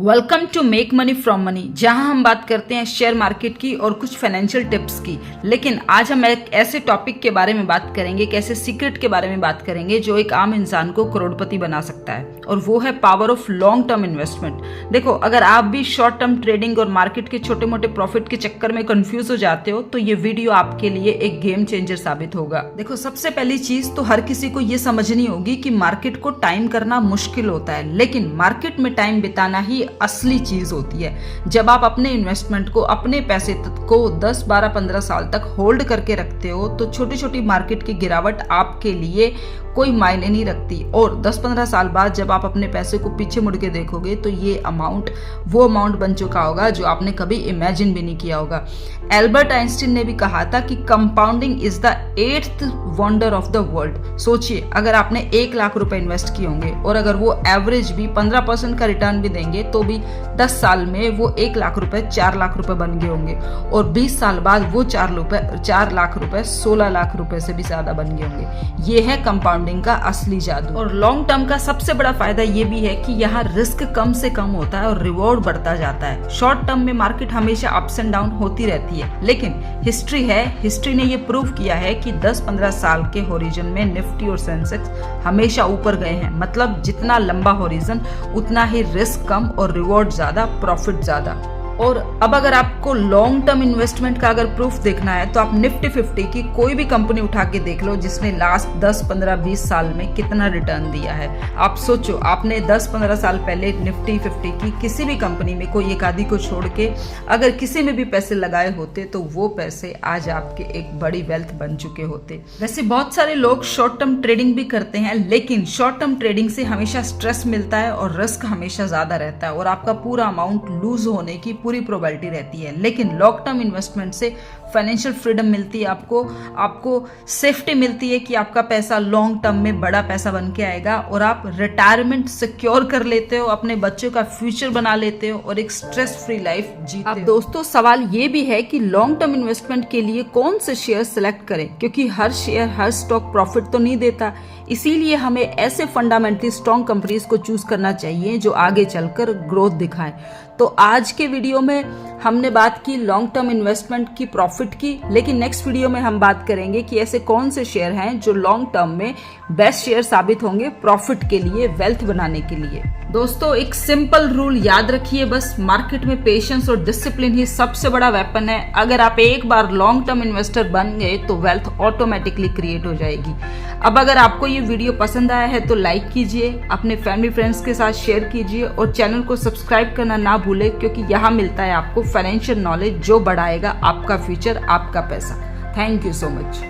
Welcome to make money from money, जहां हम बात करते हैं शेयर मार्केट की और कुछ फाइनेंशियल टिप्स की। लेकिन आज हम एक ऐसे टॉपिक के बारे में बात करेंगे, एक ऐसे सीक्रेट के बारे में बात करेंगे जो एक आम इंसान को करोड़पति बना सकता है, और वो है power of long term investment. देखो, अगर आप भी शॉर्ट टर्म ट्रेडिंग और मार्केट के छोटे मोटे प्रॉफिट के चक्कर में कंफ्यूज हो जाते हो तो ये वीडियो आपके लिए एक गेम चेंजर साबित होगा। देखो, सबसे पहली चीज तो हर किसी को ये समझनी होगी कि मार्केट को टाइम करना मुश्किल होता है, लेकिन मार्केट में टाइम बिताना ही असली चीज होती है। जब आप अपने इन्वेस्टमेंट को, अपने पैसे को 10, 12, 15 साल तक होल्ड करके रखते हो तो छोटी छोटी मार्केट की गिरावट आपके लिए कोई मायने नहीं रखती। और 10-15 साल बाद जब आप अपने पैसे को पीछे मुड़ के देखोगे तो ये अमाउंट वो अमाउंट बन चुका होगा जो आपने कभी इमेजिन भी नहीं किया होगा। एल्बर्ट आइंस्टीन ने भी कहा था कि compounding is the 8th wonder of the world. सोचिए, अगर आपने 1 लाख रुपए इन्वेस्ट किए होंगे और अगर वो एवरेज भी 15% का रिटर्न भी देंगे तो भी 10 साल में वो 1 लाख रुपए 4 लाख रुपए बन गए होंगे, और 20 साल बाद वो 4 लाख रुपए 16 लाख रुपए से भी ज्यादा बन गए होंगे। ये है कंपाउंडिंग का असली जादू। और लॉन्ग टर्म का सबसे बड़ा फायदा ये भी है कि यहाँ रिस्क कम से कम होता है और रिवॉर्ड बढ़ता जाता है। शॉर्ट टर्म में मार्केट हमेशा अप्स एंड डाउन होती रहती है, लेकिन हिस्ट्री ने ये प्रूव किया है कि 10-15 साल के होरिजन में निफ्टी और सेंसेक्स हमेशा ऊपर गए हैं। मतलब जितना लंबा होरिजन उतना ही रिस्क कम और रिवॉर्ड ज्यादा, प्रॉफिट ज्यादा। और अब अगर आपको लॉन्ग टर्म इन्वेस्टमेंट का अगर प्रूफ देखना है तो आप निफ्टी 50 की कोई भी कंपनी उठा के देख लो जिसने लास्ट 10, 15, 20 साल में कितना रिटर्न दिया है। आप सोचो, आपने 10-15 साल पहले निफ्टी 50 की किसी भी कंपनी में कोई एक आधी को छोड़ के अगर किसी में भी पैसे लगाए होते तो वो पैसे आज आपके एक बड़ी वेल्थ बन चुके होते। वैसे बहुत सारे लोग शॉर्ट टर्म ट्रेडिंग भी करते हैं, लेकिन शॉर्ट टर्म ट्रेडिंग से हमेशा स्ट्रेस मिलता है और रिस्क हमेशा ज्यादा रहता है और आपका पूरा अमाउंट लूज होने की पूरी प्रोबेबिलिटी रहती है। लेकिन लॉन्ग टर्म इन्वेस्टमेंट से फाइनेंशियल फ्रीडम मिलती है, आपको सेफ्टी मिलती है कि आपका पैसा लॉन्ग टर्म में बड़ा पैसा बन के आएगा और आप रिटायरमेंट सिक्योर कर लेते हो, अपने बच्चों का फ्यूचर बना लेते हो और एक स्ट्रेस फ्री लाइफ जीते हो। अब दोस्तों, सवाल ये भी है कि लॉन्ग टर्म इन्वेस्टमेंट के लिए कौन से शेयर सिलेक्ट करें, क्योंकि हर शेयर, हर स्टॉक प्रॉफिट तो नहीं देता। इसीलिए हमें ऐसे फंडामेंटली स्ट्रॉन्ग कंपनीज को चूज करना चाहिए जो आगे चलकर ग्रोथ दिखाएं। तो आज के वीडियो में हमने बात की लॉन्ग टर्म इन्वेस्टमेंट की, प्रॉफिट की, लेकिन नेक्स्ट वीडियो में हम बात करेंगे कि ऐसे कौन से शेयर हैं जो लॉन्ग टर्म में बेस्ट शेयर साबित होंगे प्रॉफिट के लिए, वेल्थ बनाने के लिए। दोस्तों, एक सिंपल रूल याद रखिए, बस मार्केट में पेशेंस और डिसिप्लिन ही सबसे बड़ा वेपन है। अगर आप एक बार लॉन्ग टर्म इन्वेस्टर बन गए तो वेल्थ ऑटोमेटिकली क्रिएट हो जाएगी। अब अगर आपको ये वीडियो पसंद आया है तो लाइक कीजिए, अपने फैमिली फ्रेंड्स के साथ शेयर कीजिए और चैनल को सब्सक्राइब करना ना भूलें, क्योंकि यहाँ मिलता है आपको फाइनेंशियल नॉलेज जो बढ़ाएगा आपका फ्यूचर, आपका पैसा। Thank you so much.